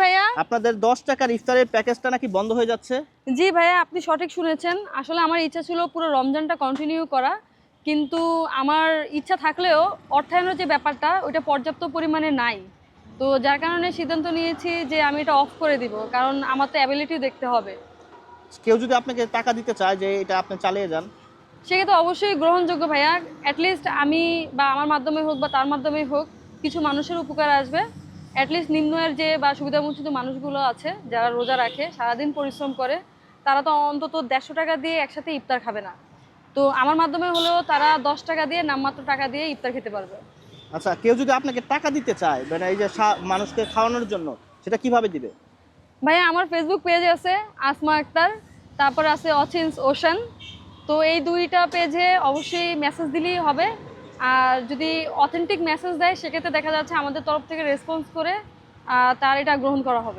ভাইয়া। আপনাদের 10 টাকার ইফতারের প্যাকেজটা নাকি বন্ধ হয়ে যাচ্ছে? জি ভাইয়া, আপনি সঠিক শুনেছেন। আসলে আমার ইচ্ছা ছিল পুরো রমজানটা কন্টিনিউ করা, কিন্তু আমার ইচ্ছা থাকলেও অর্থায়নের যে ব্যাপারটা ওইটা পর্যাপ্ত পরিমাণে নাই। তো যার কারণে সিদ্ধান্ত নিয়েছি যে আমি এটা অফ করে দিব, কারণ আমার তো অ্যাবিলিটি দেখতে হবে। কেউ যদি আপনাকে টাকা দিতে চায় যে এটা আপনি চালিয়ে যান? সেক্ষেত্রে অবশ্যই গ্রহণযোগ্য ভাইয়া। অ্যাটলিস্ট আমি বা আমার মাধ্যমে হোক বা তার মাধ্যমেই হোক কিছু মানুষের উপকার আসবে। অ্যাটলিস্ট নিম্ন আয়ের যে বা সুবিধাবঞ্চিত মানুষগুলো আছে যারা রোজা রাখে, সারাদিন পরিশ্রম করে, তারা তো অন্তত 150 টাকা দিয়ে একসাথে ইফতার খাবে না। তো আমার মাধ্যমে হলেও তারা 10 টাকা দিয়ে, নামমাত্র টাকা দিয়ে ইফতার খেতে পারবে। আচ্ছা, কেউ যদি আপনাকে টাকা দিতে চায় মানে এই যে মানুষকে খাওয়ানোর জন্য, সেটা কিভাবে দিবে? ভাইয়া আমার ফেসবুক পেজ আছে আসমা আক্তার, তারপর আছে অচিন্স ওশান। তো এই দুইটা পেজে অবশ্যই মেসেজ দিলেই হবে। আর যদি অথেন্টিক মেসেজ দেয় সেক্ষেত্রে দেখা যাচ্ছে আমাদের তরফ থেকে রেসপন্স করে তার এটা গ্রহণ করা হবে।